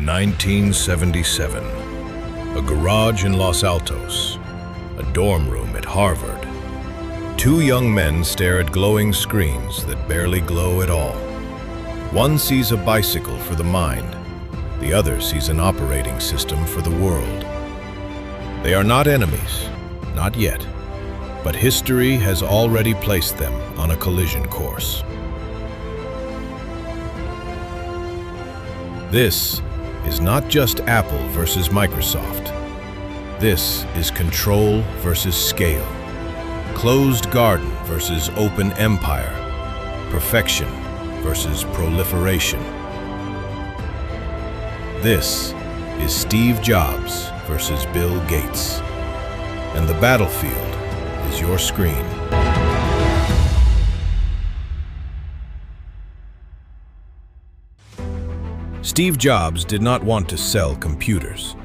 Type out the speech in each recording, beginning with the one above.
1977. A garage in Los Altos. A dorm room at Harvard. Two young men stare at glowing screens that barely glow at all. One sees a bicycle for the mind. The other sees an operating system for the world. They are not enemies, not yet, but history has already placed them on a collision course. This is not just Apple versus Microsoft. This is control versus scale. Closed garden versus open empire. Perfection versus proliferation. This is Steve Jobs versus Bill Gates. And the battlefield is your screen. Steve Jobs did not want to sell computers.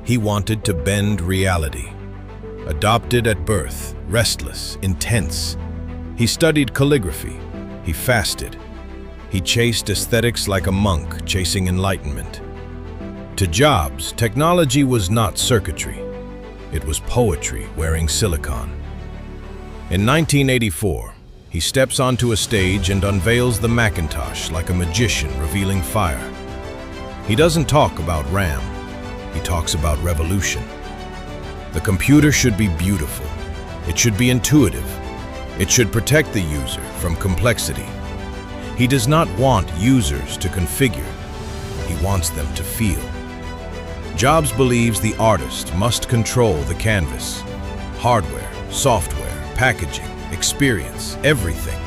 He wanted to bend reality. Adopted at birth, restless, intense. He studied calligraphy. He fasted. He chased aesthetics like a monk chasing enlightenment. To Jobs, technology was not circuitry. It was poetry wearing silicon. In 1984, he steps onto a stage and unveils the Macintosh like a magician revealing fire. He doesn't talk about RAM. He talks about revolution. The computer should be beautiful. It should be intuitive. It should protect the user from complexity. He does not want users to configure. He wants them to feel. Jobs believes the artist must control the canvas. Hardware, software, packaging, experience, everything.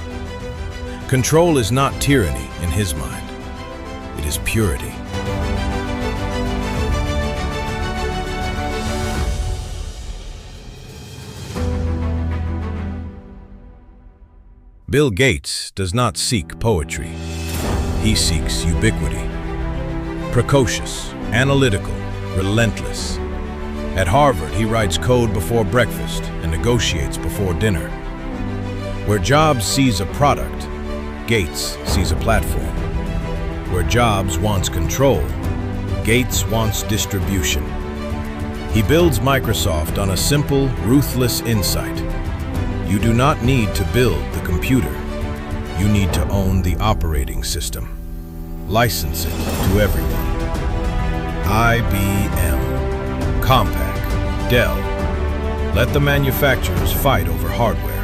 Control is not tyranny in his mind. It is purity. Bill Gates does not seek poetry. He seeks ubiquity. Precocious, analytical, relentless. At Harvard, he writes code before breakfast and negotiates before dinner. Where Jobs sees a product, Gates sees a platform. Where Jobs wants control, Gates wants distribution. He builds Microsoft on a simple, ruthless insight. You do not need to build the computer. You need to own the operating system. License it to everyone. IBM, Compaq, Dell. Let the manufacturers fight over hardware.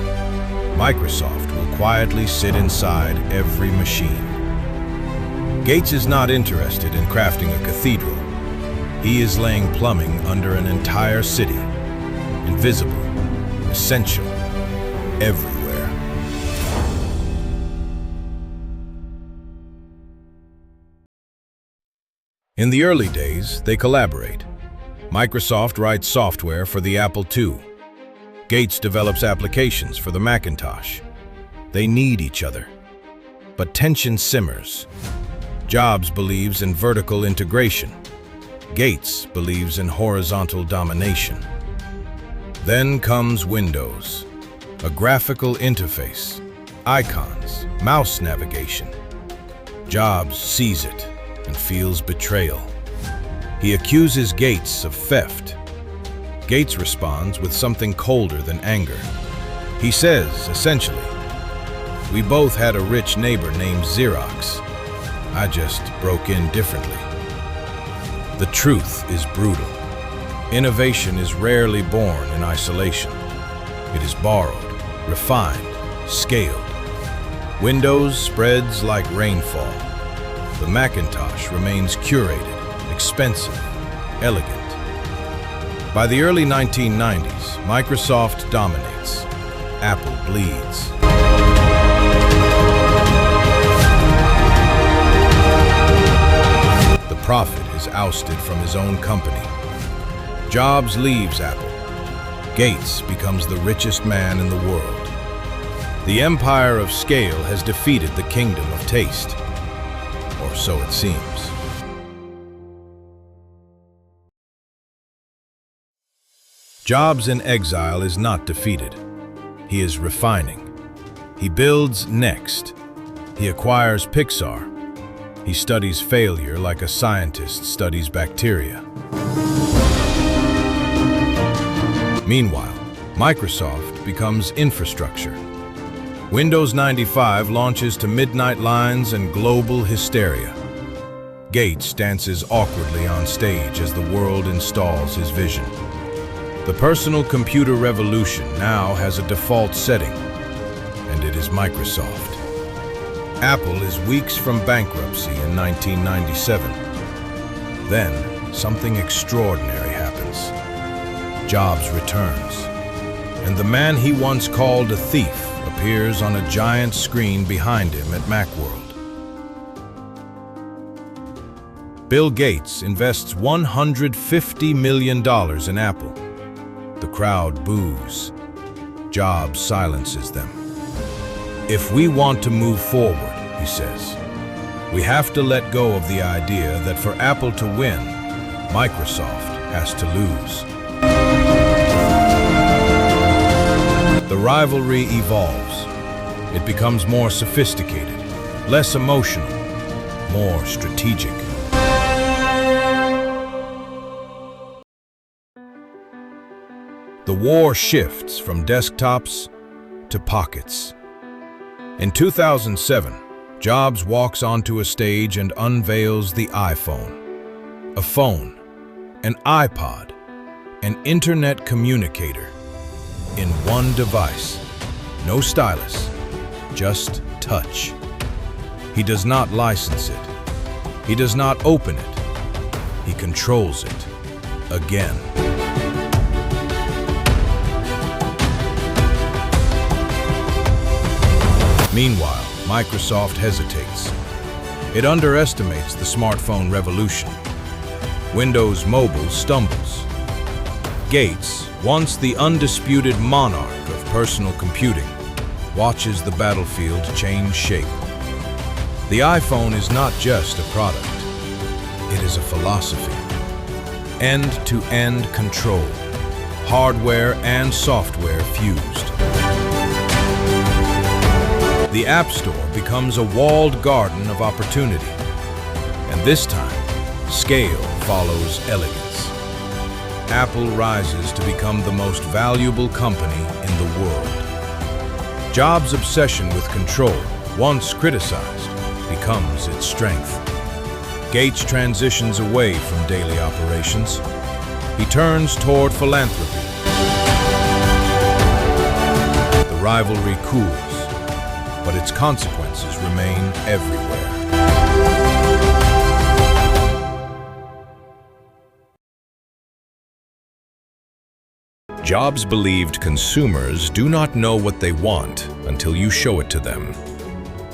Microsoft will quietly sit inside every machine. Gates is not interested in crafting a cathedral. He is laying plumbing under an entire city. Invisible, essential, everywhere. In the early days, they collaborate. Microsoft writes software for the Apple II. Gates develops applications for the Macintosh. They need each other. But tension simmers. Jobs believes in vertical integration. Gates believes in horizontal domination. Then comes Windows. A graphical interface, icons, mouse navigation. Jobs sees it and feels betrayal. He accuses Gates of theft. Gates responds with something colder than anger. He says, essentially, "We both had a rich neighbor named Xerox. I just broke in differently." The truth is brutal. Innovation is rarely born in isolation. It is borrowed, refined, scaled. Windows spreads like rainfall. The Macintosh remains curated, expensive, elegant. By the early 1990s, Microsoft dominates. Apple bleeds. The prophet is ousted from his own company. Jobs leaves Apple. Gates becomes the richest man in the world. The empire of scale has defeated the kingdom of taste. Or so it seems. Jobs in exile is not defeated. He is refining. He builds next. He acquires Pixar. He studies failure like a scientist studies bacteria. Meanwhile, Microsoft becomes infrastructure. Windows 95 launches to midnight lines and global hysteria. Gates dances awkwardly on stage as the world installs his vision. The personal computer revolution now has a default setting, and it is Microsoft. Apple is weeks from bankruptcy in 1997. Then, something extraordinary happens. Jobs returns, and the man he once called a thief appears on a giant screen behind him at Macworld. Bill Gates invests $150 million in Apple. The crowd boos. Jobs silences them. If we want to move forward, he says, we have to let go of the idea that for Apple to win, Microsoft has to lose. The rivalry evolves. It becomes more sophisticated, less emotional, more strategic. The war shifts from desktops to pockets. In 2007, Jobs walks onto a stage and unveils the iPhone. A phone, an iPod, an internet communicator. In one device. No stylus, just touch. He does not license it. He does not open it. He controls it. Again. Meanwhile, Microsoft hesitates. It underestimates the smartphone revolution. Windows Mobile stumbles. Gates, once the undisputed monarch of personal computing, watches the battlefield change shape. The iPhone is not just a product. It is a philosophy. End-to-end control, hardware and software fused. The App Store becomes a walled garden of opportunity. And this time, scale follows elegance. Apple rises to become the most valuable company in the world. Jobs' obsession with control, once criticized, becomes its strength. Gates transitions away from daily operations. He turns toward philanthropy. The rivalry cools, but its consequences remain everywhere. Jobs believed consumers do not know what they want until you show it to them.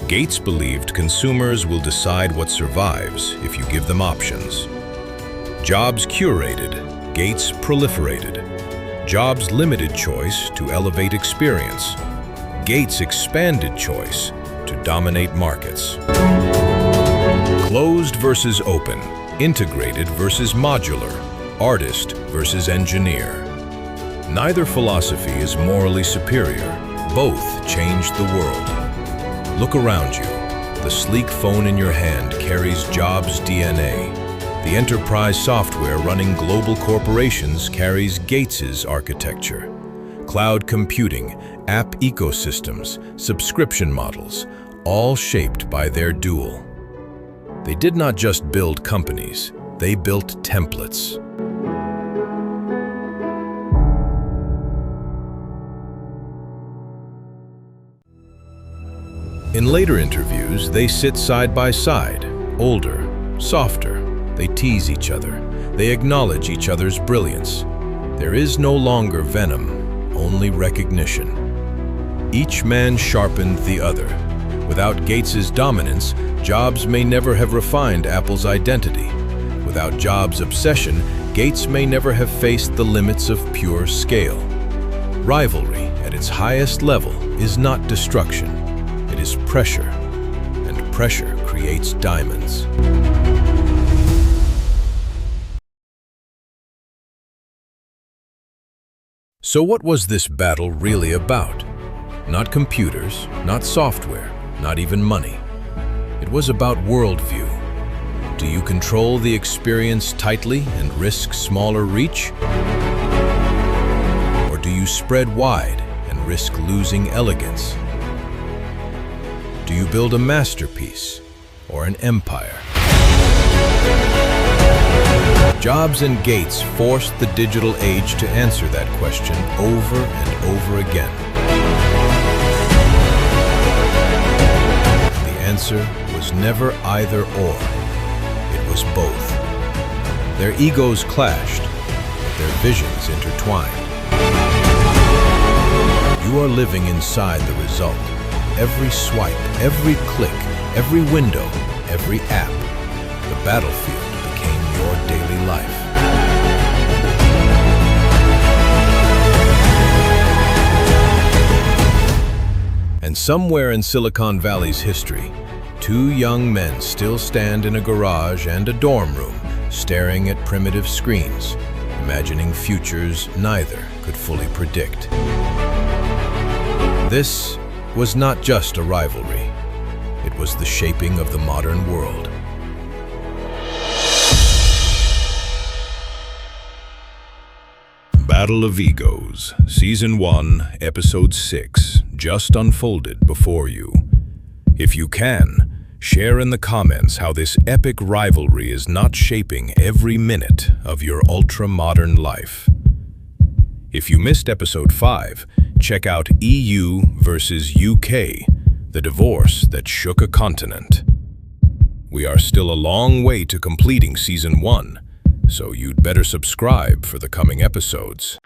Gates believed consumers will decide what survives if you give them options. Jobs curated, Gates proliferated. Jobs limited choice to elevate experience. Gates expanded choice to dominate markets. Closed versus open, integrated versus modular, artist versus engineer. Neither philosophy is morally superior. Both changed the world. Look around you. The sleek phone in your hand carries Jobs' DNA. The enterprise software running global corporations carries Gates' architecture. Cloud computing, app ecosystems, subscription models, all shaped by their duel. They did not just build companies, they built templates. In later interviews, they sit side by side, older, softer. They tease each other. They acknowledge each other's brilliance. There is no longer venom, only recognition. Each man sharpened the other. Without Gates' dominance, Jobs may never have refined Apple's identity. Without Jobs' obsession, Gates may never have faced the limits of pure scale. Rivalry at its highest level is not destruction. It is pressure, and pressure creates diamonds. So what was this battle really about? Not computers, not software, not even money. It was about worldview, Do you control the experience tightly and risk smaller reach? Or do you spread wide and risk losing elegance? Do you build a masterpiece or an empire? Jobs and Gates forced the digital age to answer that question over and over again. The answer was never either or. It was both. Their egos clashed, but their visions intertwined. You are living inside the result. Every swipe, every click, every window, every app. The battlefield became your daily life. And somewhere in Silicon Valley's history, two young men still stand in a garage and a dorm room, staring at primitive screens, imagining futures neither could fully predict. This was not just a rivalry. It was the shaping of the modern world. Battle of Egos, Season 1, Episode 6, just unfolded before you. If you can, share in the comments how this epic rivalry is not shaping every minute of your ultra-modern life. If you missed Episode 5, check out EU versus UK, the divorce that shook a continent. We are still a long way to completing Season 1, so you'd better subscribe for the coming episodes.